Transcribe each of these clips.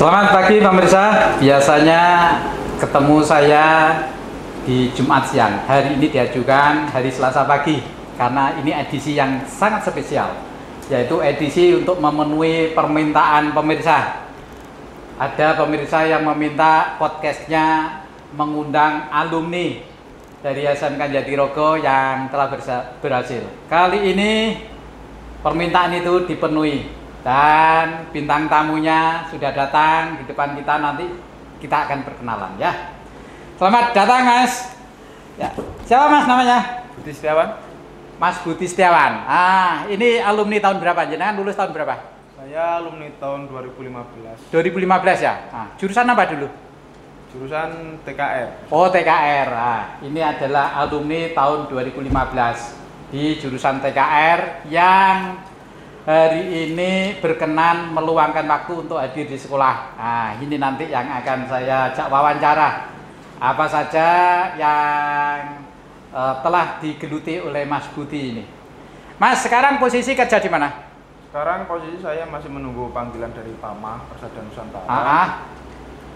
Selamat pagi pemirsa, biasanya ketemu saya di Jumat siang. Hari ini diajukan hari Selasa pagi karena ini edisi yang sangat spesial, yaitu edisi untuk memenuhi permintaan pemirsa. Ada pemirsa yang meminta podcastnya mengundang alumni dari SMK Jatirogo yang telah berhasil. Kali ini permintaan itu dipenuhi. Dan bintang tamunya sudah datang di depan kita, nanti kita akan perkenalan ya. Selamat datang Mas. Ya. Siapa Mas namanya? Budi Setiawan. Mas Budi Setiawan. Ini alumni tahun berapa? Jenengan lulus tahun berapa? Saya alumni tahun 2015. 2015 ya. Jurusan apa dulu? Jurusan TKR. Oh, TKR. Ini adalah alumni tahun 2015 di jurusan TKR yang hari ini berkenan meluangkan waktu untuk hadir di sekolah. Ini nanti yang akan saya ajak wawancara. Apa saja yang telah digeluti oleh Mas Budi ini. Mas, sekarang posisi kerja di mana? Sekarang posisi saya masih menunggu panggilan dari PAMA, Persada Nusantara.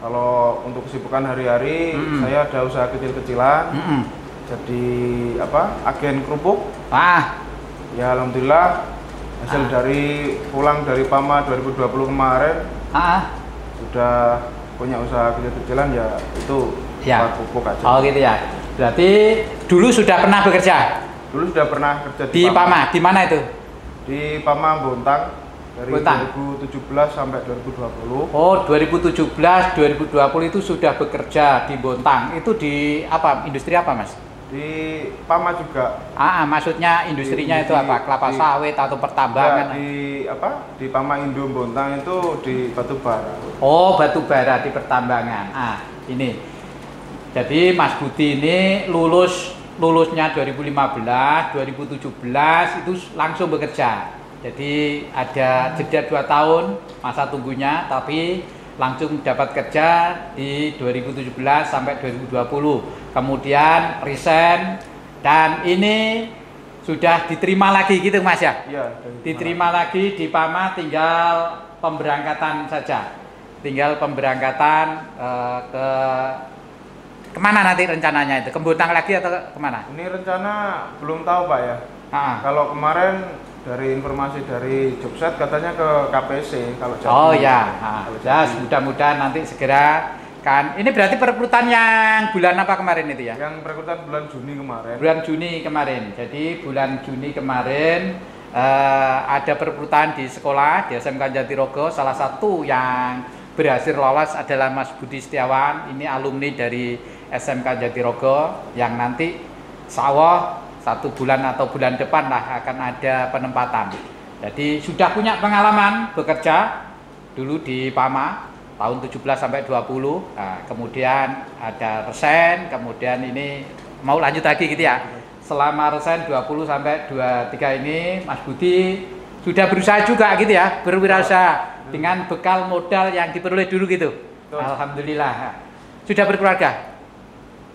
Kalau untuk kesibukan hari-hari, saya ada usaha kecil-kecilan. Jadi agen kerupuk. Ya alhamdulillah. Hasil dari pulang dari PAMA 2020 kemarin sudah punya usaha kecil-kecilan, ya itu ya. pupuk aja. Oh gitu ya. Berarti dulu sudah pernah bekerja? Dulu sudah pernah kerja di PAMA. Di mana itu? Di PAMA Bontang dari Bontang. 2017 sampai 2020. Oh, 2017 2020 itu sudah bekerja di Bontang. Itu di apa? Industri apa, Mas? Di PAMA juga. Maksudnya industrinya itu apa? Kelapa sawit atau pertambangan? Di PAMA Indo Bontang itu di batu bara. Oh, batu bara di pertambangan. Ini. Jadi Mas Budi ini lulusnya 2015, 2017 itu langsung bekerja. Jadi ada jeda 2 tahun masa tunggunya, tapi langsung dapat kerja di 2017 sampai 2020. Kemudian resign dan ini sudah diterima lagi gitu Mas ya? Iya, diterima lagi di PAMA, tinggal pemberangkatan saja. Tinggal pemberangkatan kemana nanti rencananya itu? Ke Bontang lagi atau kemana? Ini rencana belum tahu Pak ya. Kalau kemarin dari informasi dari Jobset katanya ke KPC kalau jadi. Oh ya, mudah-mudahan nanti segera kan. Ini berarti perekrutan yang bulan apa kemarin itu ya? Yang perekrutan bulan Juni kemarin. Bulan Juni kemarin. Jadi bulan Juni kemarin ada perekrutan di sekolah di SMK Jatirogo. Salah satu yang berhasil lolos adalah Mas Budi Setiawan. Ini alumni dari SMK Jatirogo yang nanti insya Allah 1 bulan atau bulan depan lah akan ada penempatan. Jadi sudah punya pengalaman bekerja dulu di PAMA tahun 17 sampai 20. Kemudian ada resign, kemudian ini mau lanjut lagi gitu ya. Selama resign 20 sampai 23 ini Mas Budi sudah berusaha juga gitu ya, berwirausaha dengan bekal modal yang diperoleh dulu gitu. Alhamdulillah. Sudah berkeluarga?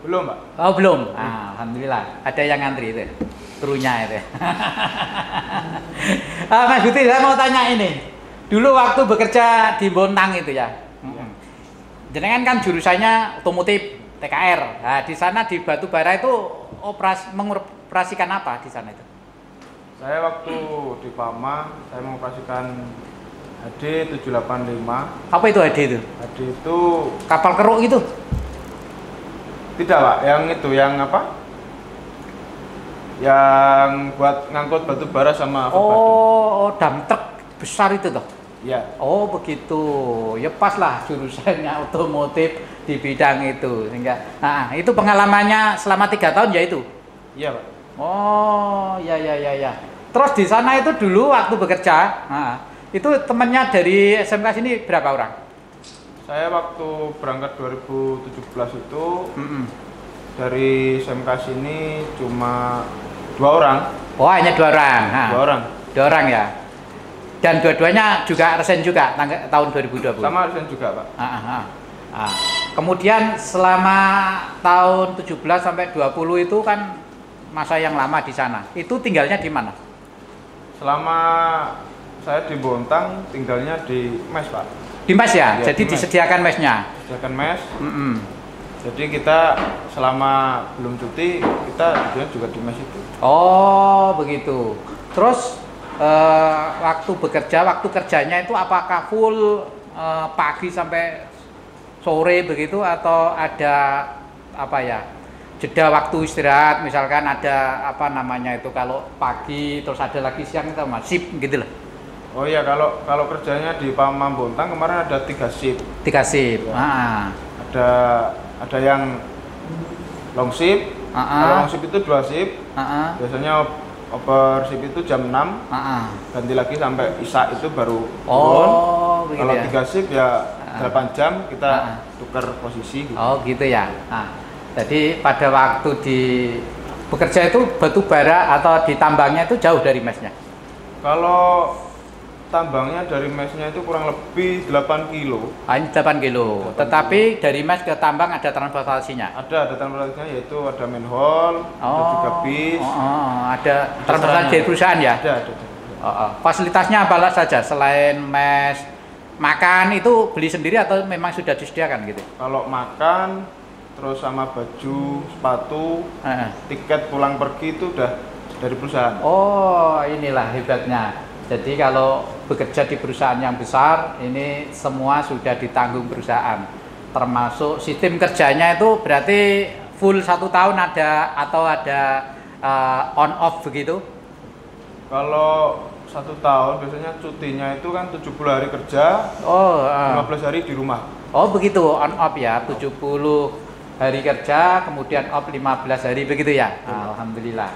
Belum, Pak. Oh, belum. Alhamdulillah. Ada yang ngantri itu. Krunya itu. Mas Budi, saya mau tanya ini. Dulu waktu bekerja di Bontang itu ya. Jenengan kan jurusannya otomotif TKR. Di sana di batu bara itu mengoperasikan apa di sana itu? Saya waktu di PAMA saya mengoperasikan HD 785. Apa itu HD itu? HD itu kapal keruk gitu? Tidak Pak, yang apa? Yang buat ngangkut batu bara sama batu. Dam truk besar itu toh? Iya. Oh begitu, ya pas lah jurusannya otomotif di bidang itu. Sehingga, itu pengalamannya selama 3 tahun ya itu? Iya Pak. Oh ya. Terus di sana itu dulu waktu bekerja, itu temannya dari SMK sini berapa orang? Saya waktu berangkat 2017 itu dari SMK sini cuma 2 orang. Oh hanya 2 orang. 2 orang. 2 orang ya. Dan dua-duanya juga resign juga tahun 2020. Sama resign juga Pak. Kemudian selama tahun 17 sampai 20 itu kan masa yang lama di sana. Itu tinggalnya di mana? Selama saya di Bontang tinggalnya di mes Pak. Di mes ya? Ya, jadi di mes. disediakan mesnya? Disediakan mes. Jadi kita selama belum cuti, kita juga di mes itu. Oh, begitu. Terus waktu bekerja, waktu kerjanya itu apakah full pagi sampai sore begitu, atau ada apa ya, jeda waktu istirahat, misalkan ada apa namanya itu, kalau pagi terus ada lagi siang itu shift gitu loh? Oh iya, kalau kerjanya di Pama Bontang kemarin ada 3 shift. 3 shift. Ya. Ada yang long shift. Kalau long shift itu 2 shift. Biasanya over shift itu jam 6. Ganti lagi sampai isya itu baru turun. Kalau ya? 3 shift ya 8 jam kita tukar posisi gitu. Oh gitu ya. Nah, jadi pada waktu di bekerja itu batu bara atau di tambangnya itu jauh dari mesnya? Kalau tambangnya dari mesnya itu kurang lebih 8 kilo. Hanya 8 kilo. Tetapi dari mes ke tambang ada transportasinya? Ada transportasinya, yaitu ada manhole, ada juga bis. Ada transportasi dari perusahaan ya? Ada. Fasilitasnya apa saja selain mes? Makan itu beli sendiri atau memang sudah disediakan gitu? Kalau makan, terus sama baju, sepatu, tiket pulang pergi itu udah dari perusahaan. Oh, inilah hebatnya. Jadi kalau bekerja di perusahaan yang besar, ini semua sudah ditanggung perusahaan. Termasuk sistem kerjanya itu berarti full 1 tahun ada, atau ada on off begitu? Kalau 1 tahun biasanya cutinya itu kan 70 hari kerja, 15 hari di rumah. Oh begitu, on off ya, 70 hari kerja, kemudian off 15 hari begitu ya? Alhamdulillah.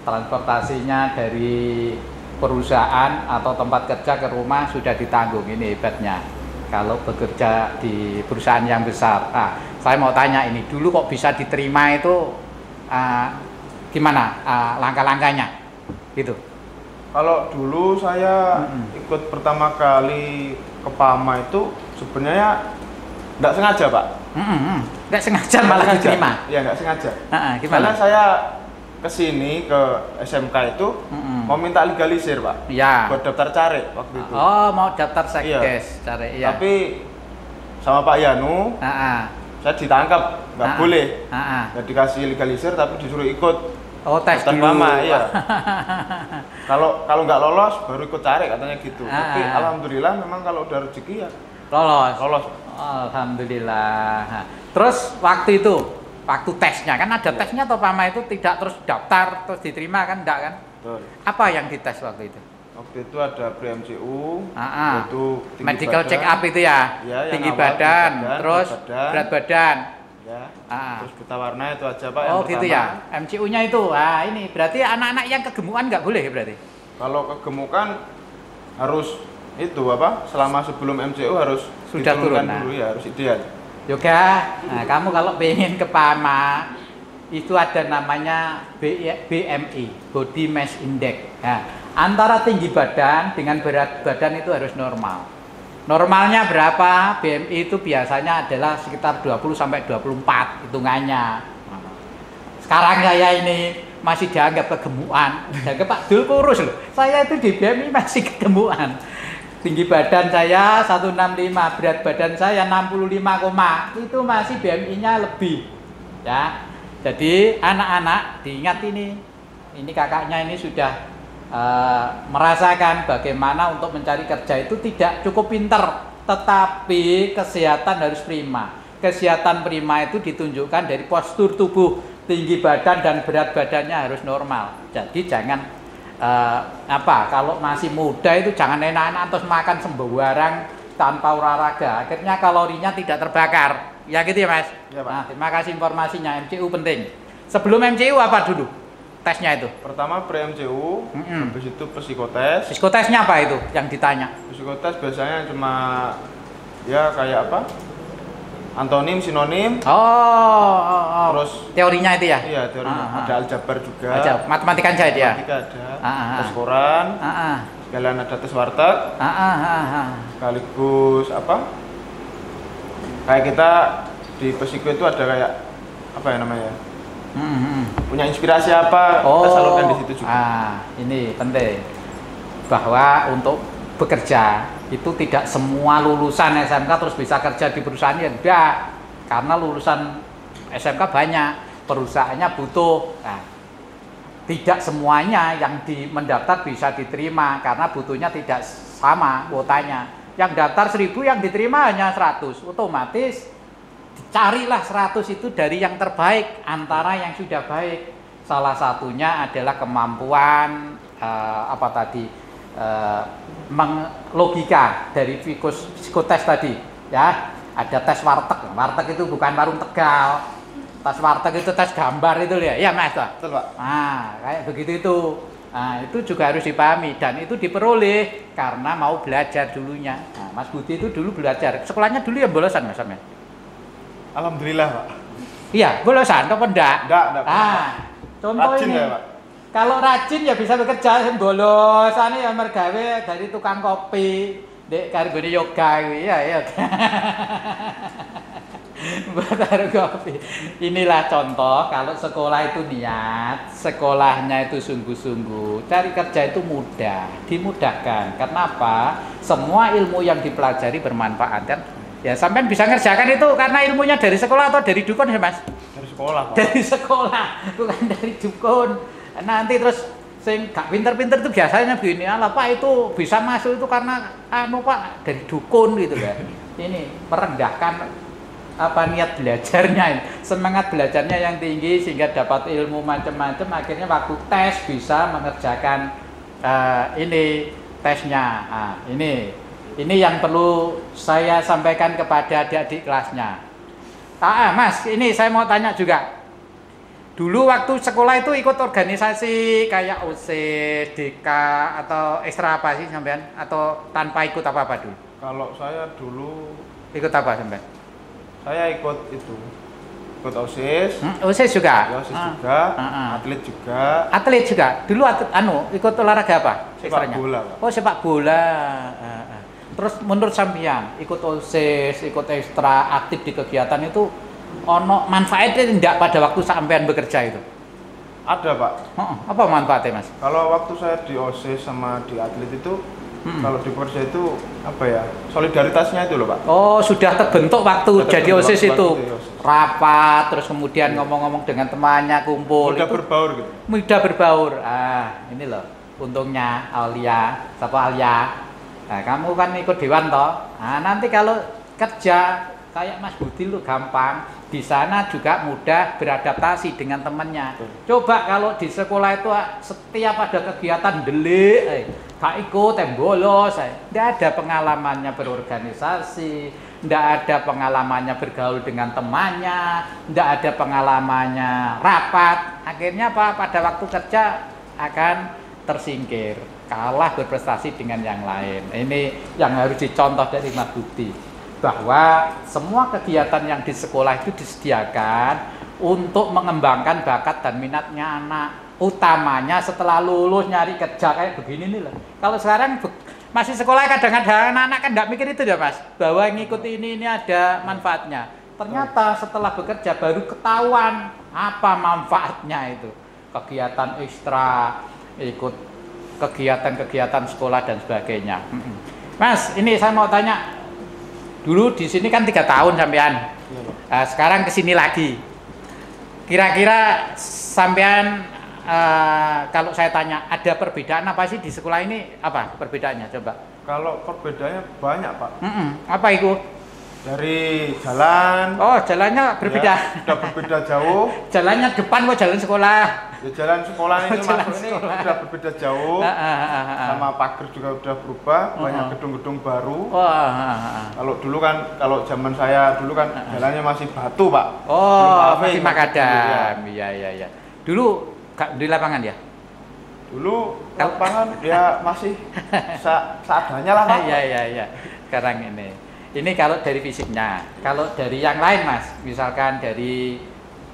Transportasinya dari perusahaan atau tempat kerja ke rumah sudah ditanggung, ini hebatnya kalau bekerja di perusahaan yang besar. Nah, saya mau tanya ini, dulu kok bisa diterima itu gimana langkah-langkahnya gitu? Kalau dulu saya ikut pertama kali ke Pama itu sebenarnya nggak sengaja, Pak. Nggak sengaja malah diterima? Iya, nggak sengaja. Gimana? Karena saya kesini ke SMK itu mau minta legalisir, Pak. Iya. Buat daftar carik waktu itu. Oh, mau daftar sekdes carik. Iya. Tapi sama Pak Yanu, saya ditangkap, nggak boleh. Nggak dikasih legalisir, tapi disuruh ikut. Oh, tes dulu. Mama, iya. Kalau nggak lolos baru ikut carik katanya gitu. Tapi alhamdulillah memang kalau udah rezeki ya lolos. Alhamdulillah. Terus waktu itu, waktu tesnya kan ada tesnya atau Pama itu tidak terus daftar terus diterima kan, enggak kan? Betul. Apa yang dites waktu itu? Waktu itu ada pre-MCU, itu medical check up itu ya, tinggi badan, terus berat badan. Ya. Terus buta warna itu aja, Pak. Oh gitu ya, MCU-nya itu. Ini berarti anak-anak yang kegemukan nggak boleh berarti? Kalau kegemukan harus itu apa? Selama sebelum MCU harus sudah turun dulu ya, harus ideal. Yoga, kamu kalau pengen ke Pama itu ada namanya BMI, Body Mass Index. Antara tinggi badan dengan berat badan itu harus normal. Normalnya berapa? BMI itu biasanya adalah sekitar 20 sampai 24 hitungannya. Sekarang saya ini masih dianggap kegemukan. Dianggap Pak Dul kurus loh. Saya itu di BMI masih kegemukan. Tinggi badan saya 165, berat badan saya 65, itu masih BMI-nya lebih. Ya. Jadi anak-anak diingat ini kakaknya ini sudah merasakan bagaimana untuk mencari kerja itu tidak cukup pinter, tetapi kesehatan harus prima. Kesehatan prima itu ditunjukkan dari postur tubuh, tinggi badan dan berat badannya harus normal. Jadi jangan kalau masih muda itu jangan enak-enak terus makan sembarang tanpa olahraga. Akhirnya kalorinya tidak terbakar. Ya gitu ya, Mas? Ya, Pak. Nah, terima kasih informasinya. MCU penting. Sebelum MCU apa dulu tesnya itu? Pertama pre-MCU, habis itu psikotes. Psikotesnya apa itu yang ditanya? Psikotes biasanya cuma ya kayak apa? Antonim, sinonim. Terus teorinya itu ya? Iya, teorinya. Ada aljabar juga. Matematika saja dia. Matematika ada. Tes koran. Sekalian ada tes warteg. Sekaligus apa? Kayak kita di psiko itu ada kayak apa ya namanya? Punya inspirasi apa? Kita salurkan di situ juga. Ini penting bahwa untuk bekerja Itu tidak semua lulusan SMK terus bisa kerja di perusahaan, ya tidak. Karena lulusan SMK banyak, perusahaannya butuh. Nah, tidak semuanya yang mendaftar bisa diterima karena butuhnya tidak sama kuotanya. Yang daftar 1000, yang diterima hanya 100. Otomatis carilah 100 itu dari yang terbaik antara yang sudah baik. Salah satunya adalah kemampuan logika dari psikotes tadi, ya. Ada tes warteg. Warteg itu bukan warung Tegal. Tes warteg itu tes gambar itu ya. Iya, Mas. Betul, Pak. Nah, kayak begitu itu. Nah, itu juga harus dipahami dan itu diperoleh karena mau belajar dulunya. Nah, Mas Budi itu dulu belajar. Sekolahnya dulu ya bolosan, Mas Sam. Alhamdulillah, Pak. Iya, bolosan apa enggak? Enggak. Nah, contoh rajin ini. ya, Pak. Kalau rajin ya bisa bekerja, bolosane ya mergawe dari tukang kopi, dek kargone yoga kuwi ya. Buat kopi. Inilah contoh kalau sekolah itu niat, sekolahnya itu sungguh-sungguh, cari kerja itu mudah, dimudahkan. Kenapa? Semua ilmu yang dipelajari bermanfaat kan? Ya sampean bisa ngerjakan itu karena ilmunya dari sekolah atau dari dukun ya, Mas? Dari sekolah, Pak. Dari sekolah, bukan dari dukun. Nanti terus sing gak pinter-pinter itu biasanya begini, ala Pak itu bisa masuk itu karena Pak dari dukun gitu kan. Ini merendahkan niat belajarnya, semangat belajarnya yang tinggi sehingga dapat ilmu macam-macam, akhirnya waktu tes bisa mengerjakan ini tesnya. Nah, ini yang perlu saya sampaikan kepada adik-adik kelasnya. Mas, ini saya mau tanya juga. Dulu waktu sekolah itu ikut organisasi kayak OSIS, DK atau ekstra apa sih sampean? Atau tanpa ikut apa-apa dulu? Kalau saya dulu ikut apa sampean? Saya ikut ikut OSIS. OSIS juga? Ya, OSIS juga, atlet juga. Atlet juga? Dulu ikut olahraga apa? Sepak bola, Pak. Oh, sepak bola. Terus menurut sampean ikut OSIS, ikut ekstra aktif di kegiatan itu ono manfaatnya tidak pada waktu sampean bekerja itu? Ada, Pak. Apa manfaatnya, Mas? Kalau waktu saya di OSIS sama di atlet itu, kalau di bekerja itu apa ya? Solidaritasnya itu loh, Pak. Oh, sudah terbentuk waktu jadi OSIS itu. OSIS. Rapat, terus kemudian ngomong-ngomong dengan temannya, kumpul. Mudah itu berbaur gitu. Mudah berbaur. Ini loh, untungnya Alia, siapa Alia? Nah, kamu kan ikut dewan toh. Nah, nanti kalau kerja kayak Mas Budi lu gampang, di sana juga mudah beradaptasi dengan temannya. Coba kalau di sekolah itu setiap ada kegiatan delik, gak ikut, bolos, tidak ada pengalamannya berorganisasi, tidak ada pengalamannya bergaul dengan temannya, tidak ada pengalamannya rapat. Akhirnya apa? Pada waktu kerja akan tersingkir, kalah berprestasi dengan yang lain. Ini yang harus dicontoh dari Mas Budi, bahwa semua kegiatan yang di sekolah itu disediakan untuk mengembangkan bakat dan minatnya anak, utamanya setelah lulus nyari kerja kayak begini nih loh. Kalau sekarang masih sekolah kadang-kadang anak-anak kan nggak mikir itu ya Mas, bahwa ngikut ini ada manfaatnya. Ternyata setelah bekerja baru ketahuan apa manfaatnya itu, kegiatan ekstra, ikut kegiatan-kegiatan sekolah dan sebagainya. Mas, ini saya mau tanya. Dulu di sini kan 3 tahun sampean, sekarang ke sini lagi. Kira-kira sampean kalau saya tanya ada perbedaan apa sih di sekolah ini? Apa perbedaannya coba? Kalau perbedaannya banyak, Pak. Apa itu? Dari jalan. Oh, jalannya berbeda. Ya, sudah berbeda jauh. Jalannya depan kok jalan sekolah. Ya, jalan sekolah ini Jalan masuk ini sekolah. sudah berbeda jauh. Sama pagar juga sudah berubah, banyak gedung-gedung baru. Kalau dulu kan, kalau zaman saya dulu kan jalannya masih batu, Pak. Oh, masih makadam. Iya. Dulu di lapangan ya? Dulu lapangan ya masih seadanya lah, Pak. Iya. Sekarang ini kalau dari fisiknya. Kalau dari yang lain, Mas, misalkan dari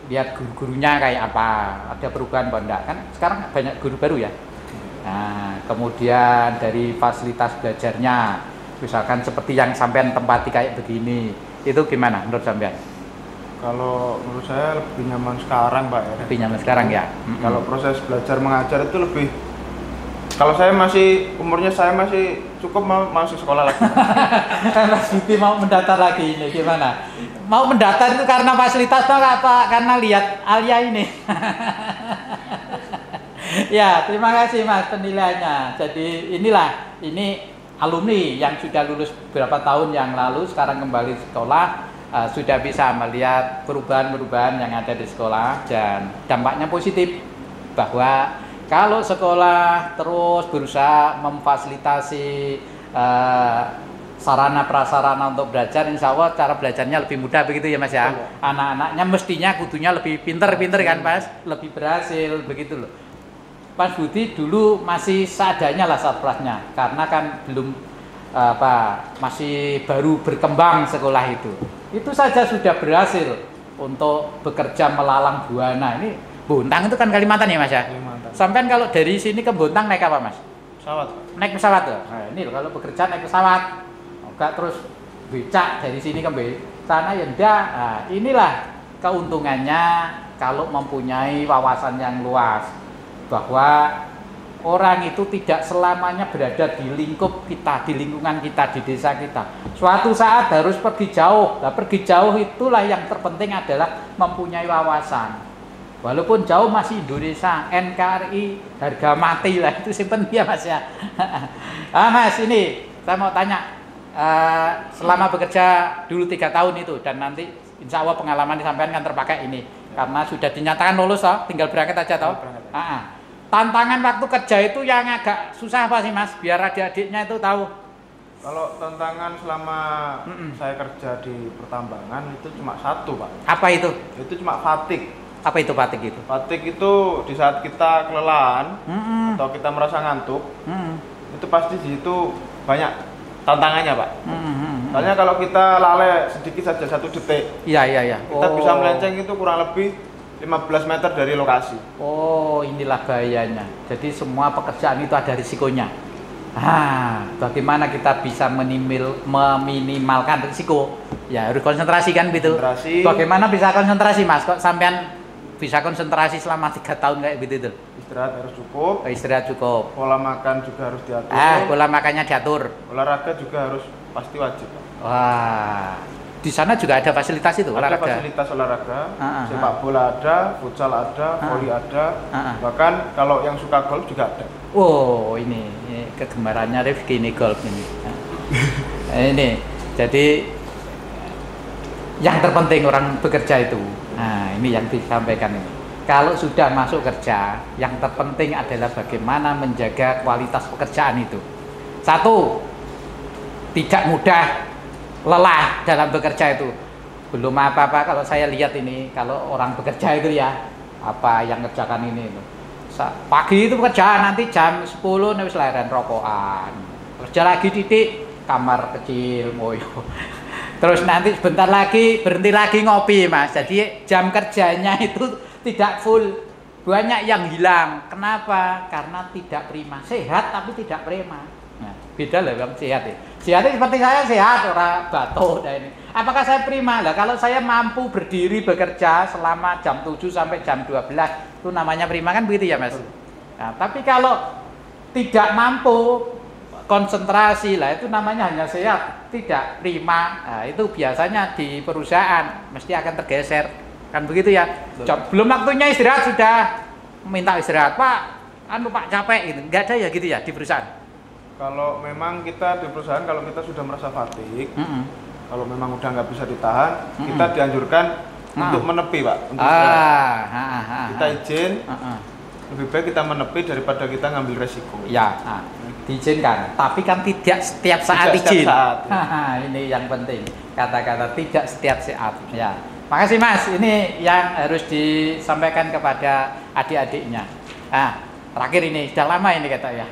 lihat guru-gurunya kayak apa, ada perubahan apa enggak? Kan sekarang banyak guru baru ya. Nah, kemudian dari fasilitas belajarnya, misalkan seperti yang sampean tempati kayak begini, itu gimana menurut sampean? Kalau menurut saya lebih nyaman sekarang, Pak ya. Lebih nyaman sekarang ya. Kalau proses belajar mengajar itu lebih Kalau umurnya saya masih cukup masuk sekolah lagi. Mas Budi mau mendaftar lagi ini gimana? Mau mendaftar itu karena fasilitas atau apa? Karena lihat Alia ini. Ya, terima kasih Mas penilaiannya. Jadi ini alumni yang sudah lulus beberapa tahun yang lalu sekarang kembali sekolah, sudah bisa melihat perubahan-perubahan yang ada di sekolah dan dampaknya positif bahwa kalau sekolah terus berusaha memfasilitasi sarana prasarana untuk belajar, insya Allah cara belajarnya lebih mudah begitu ya Mas ya. Anak-anaknya mestinya kudunya lebih pinter-pinter kan Mas, lebih berhasil begitu loh. Mas Budi dulu masih seadanya lah sarprasnya karena kan belum masih baru berkembang sekolah itu. Itu saja sudah berhasil untuk bekerja melalang buana. Ini Bontang itu kan Kalimantan ya Mas ya? Kalimantan. Sampean kalau dari sini ke Bontang naik apa Mas? Pesawat. Naik pesawat tuh. Nah, ini loh kalau bekerja naik pesawat. Enggak terus becak dari sini ke sana ya enggak. Nah, inilah keuntungannya kalau mempunyai wawasan yang luas bahwa orang itu tidak selamanya berada di lingkup kita, di lingkungan kita, di desa kita. Suatu saat harus pergi jauh. Nah, pergi jauh itulah yang terpenting adalah mempunyai wawasan. Walaupun jauh masih Indonesia, NKRI, harga mati lah itu simpen ya Mas ya. Mas ini saya mau tanya, selama bekerja dulu 3 tahun itu dan nanti insya Allah pengalaman disampaikan kan terpakai ini karena sudah dinyatakan lulus tinggal berangkat aja toh. Tantangan waktu kerja itu yang agak susah apa sih Mas? Biar adik-adiknya itu tahu. Kalau tantangan selama saya kerja di pertambangan itu cuma satu Pak. Apa itu? Itu cuma fatigue. Apa itu fatigue itu? Fatigue itu di saat kita kelelahan atau kita merasa ngantuk, itu pasti di situ banyak tantangannya Pak. Soalnya kalau kita lalai sedikit saja 1 detik, kita bisa melenceng itu kurang lebih 15 meter dari lokasi. Oh, inilah bahayanya. Jadi semua pekerjaan itu ada risikonya. Bagaimana kita bisa meminimalkan risiko? Ya harus konsentrasi kan gitu. Bagaimana bisa konsentrasi Mas? Kok sampean bisa konsentrasi selama 3 tahun kayak gitu? Istirahat harus cukup. Istirahat cukup. Pola makan juga harus diatur. Pola makannya diatur. Olahraga juga harus pasti wajib. Wah, di sana juga ada fasilitas itu olahraga. Ada fasilitas olahraga, sepak bola ada, futsal ada, voli ada. Bahkan kalau yang suka golf juga ada. Oh, ini kegemarannya Rifki ini golf ini. Ini jadi yang terpenting orang bekerja itu. Nah, ini yang disampaikan ini. Kalau sudah masuk kerja, yang terpenting adalah bagaimana menjaga kualitas pekerjaan itu. 1, tidak mudah lelah dalam bekerja itu. Belum apa-apa kalau saya lihat ini, kalau orang bekerja itu ya, apa yang kerjakan ini itu. Pagi itu bekerja, nanti jam 10 wis leren rokokan. Kerja lagi titik kamar kecil moyo. Terus nanti sebentar lagi berhenti lagi ngopi Mas. Jadi jam kerjanya itu tidak full. Banyak yang hilang. Kenapa? Karena tidak prima. Sehat tapi tidak prima. Nah, beda lah yang sehat ya. Sehat seperti saya sehat, orang batuk dan ini. Apakah saya prima? Lah kalau saya mampu berdiri bekerja selama jam 7 sampai jam 12 itu namanya prima kan begitu ya Mas? Nah, tapi kalau tidak mampu konsentrasi lah itu namanya hanya sehat, tidak prima. Nah, itu biasanya di perusahaan mesti akan tergeser. Kan begitu ya. Belum waktunya istirahat sudah minta istirahat. Pak, Pak capek gitu. Enggak ada ya gitu ya di perusahaan. Kalau memang kita di perusahaan kalau kita sudah merasa fatigue, kalau memang udah nggak bisa ditahan, kita dianjurkan untuk menepi Pak. Untuk kita izin. Lebih baik kita menepi daripada kita ngambil resiko. Ya, diizinkan. Tapi kan tidak setiap saat tidak izin. Setiap saat, ya. Ini yang penting. Kata-kata tidak setiap saat. Ya. Makasih Mas. Ini yang harus disampaikan kepada adik-adiknya. Terakhir ini sudah lama ini kata ya.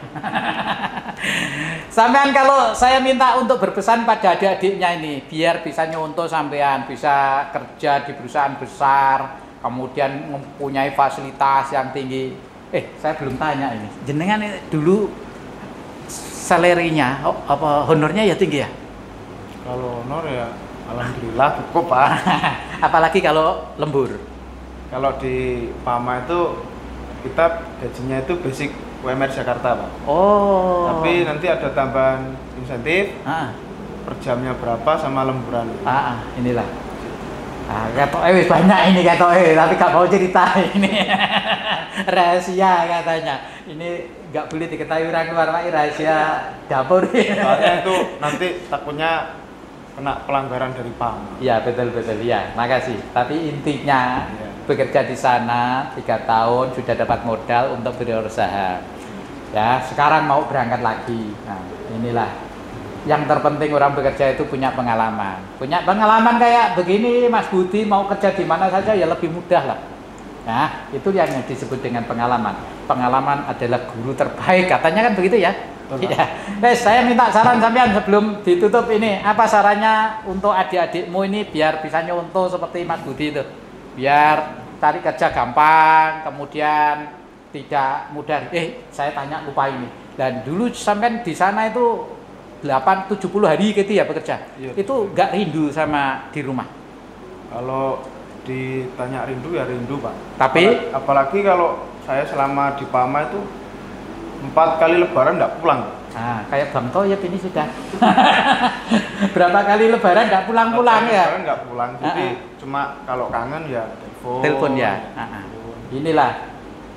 Sampean kalau saya minta untuk berpesan pada adik-adiknya ini, biar bisa nyontoh sampean, bisa kerja di perusahaan besar, kemudian mempunyai fasilitas yang tinggi. Saya belum tanya ini. Jenengan dulu salarinya, honornya ya tinggi ya? Kalau honor ya alhamdulillah cukup Pak. Apalagi kalau lembur. Kalau di PAMA itu kita gajinya itu basic UMR Jakarta, Pak. Oh. Tapi nanti ada tambahan insentif. Per jamnya berapa sama lemburan. Inilah. Wis banyak ini ketoke, tapi gak mau cerita ini. Rahasia katanya. Ini nggak boleh diketahui orang luar, Pak, rahasia dapur. Soalnya itu nanti takutnya kena pelanggaran dari PAMA. Iya, betul ya. Makasih. Tapi intinya bekerja di sana 3 tahun sudah dapat modal untuk berusaha. Ya, sekarang mau berangkat lagi. Nah, inilah yang terpenting orang bekerja itu punya pengalaman. Punya pengalaman kayak begini, Mas Budi mau kerja di mana saja ya lebih mudah lah. Nah, itu yang disebut dengan pengalaman. Pengalaman adalah guru terbaik, katanya kan begitu ya. Iya. Saya minta saran sampean sebelum ditutup ini, apa sarannya untuk adik-adikmu ini biar bisa nyontoh seperti Mas Budi itu. Biar cari kerja gampang, kemudian tidak mudah. Saya tanya lupa ini. Dan dulu sampean di sana itu 70 hari gitu ya bekerja. Iya, itu nggak rindu sama di rumah? Kalau ditanya rindu ya rindu, Pak. Tapi apalagi kalau saya selama di PAMA itu 4 kali lebaran nggak pulang. Kayak Bang Toyib ini sudah berapa kali lebaran nggak pulang-pulang ya? Lebaran nggak pulang, jadi cuma kalau kangen ya telepon ya. Inilah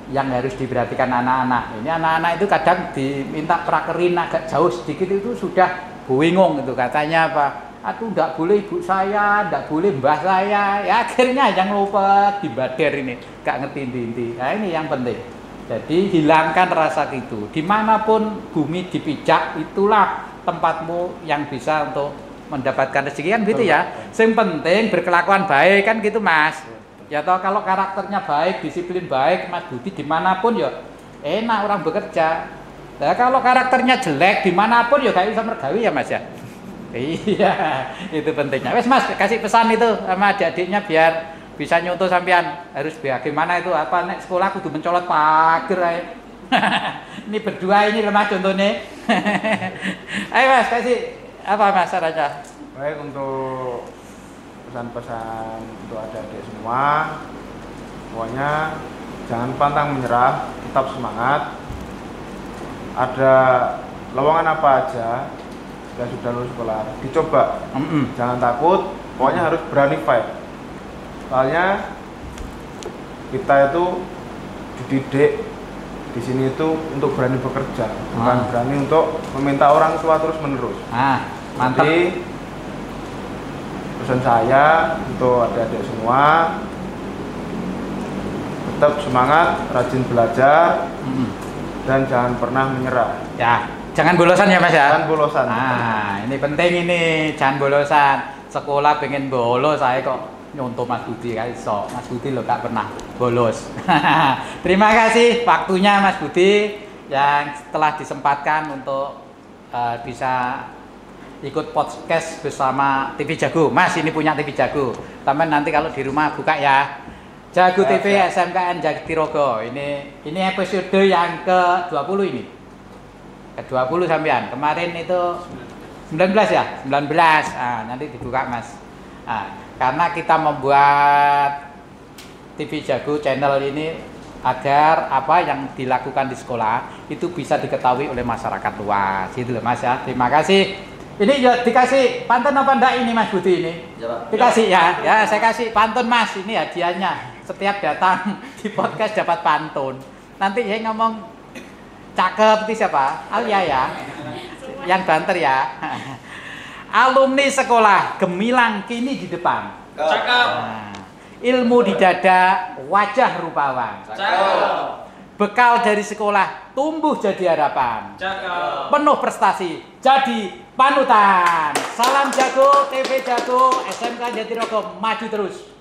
yang harus diperhatikan anak-anak. Ini anak-anak itu kadang diminta prakerin agak jauh sedikit itu sudah bingung itu, katanya apa? Aduh, enggak boleh ibu saya, enggak boleh mbah saya. Ya akhirnya yang lupa dibader ini, enggak ngerti inti-inti. Nah, ini yang penting. Jadi hilangkan rasa itu. Dimanapun bumi dipijak, itulah tempatmu yang bisa untuk mendapatkan rezeki kan gitu ya. Yang penting berkelakuan baik kan gitu, Mas. Ya toh, kalau karakternya baik, disiplin baik, Mas Budi dimanapun ya enak orang bekerja. Nah, kalau karakternya jelek dimanapun ya gak bisa mergawi ya, Mas ya. Iya, itu pentingnya. Wes Mas, kasih pesan itu sama adik-adiknya biar bisa nyontoh sampean. Harus bagaimana itu, apa nek sekolah kudu mencolot pager ae. Ini berdua ini lemah contohnya. Ayo Mas, kasih apa Mas sarannya? Baik, untuk pesan-pesan untuk adik-adik semua, pokoknya jangan pantang menyerah, tetap semangat. Ada lowongan apa aja yang sudah lulus sekolah, dicoba. Jangan takut, pokoknya harus berani fight. Soalnya kita itu dididik di sini itu untuk berani bekerja, bukan berani untuk meminta orang tua terus menerus. Mantap. Jadi pesan saya untuk adik-adik semua, tetap semangat, rajin belajar, dan jangan pernah menyerah. Ya, jangan bolosan ya Mas ya. Jangan bolosan. Ini penting ini, jangan bolosan. Sekolah pengen bolos, saya kok nyontoh Mas Budi kan iso. Mas Budi lo gak pernah bolos. Terima kasih waktunya Mas Budi yang telah disempatkan untuk bisa ikut podcast bersama TV Jago. Mas ini punya TV Jago. Teman nanti kalau di rumah buka ya. Jago TV SMKN Jatirogo. Ini episode yang ke-20 ini. Ke-20 sampean. Kemarin itu 19 ya? 19. Nanti dibuka Mas. Karena kita membuat TV Jago channel ini agar apa yang dilakukan di sekolah itu bisa diketahui oleh masyarakat luas. Gitu loh Mas ya. Terima kasih. Ini ya dikasih pantun apa enggak ini Mas Budi ini? Ya, Pak. Dikasih ya. Ya, saya kasih pantun Mas. Ini hadiahnya. Setiap datang di podcast dapat pantun. Nanti saya ngomong cakep itu siapa? Alia ya. Yang banter ya. Alumni sekolah gemilang kini di depan. Cakep. Ilmu di dada, wajah rupawan. Cakep. Bekal dari sekolah tumbuh jadi harapan. Cakep. Penuh prestasi jadi panutan. Salam Jago, TV Jago, SMK Jatirogo maju terus.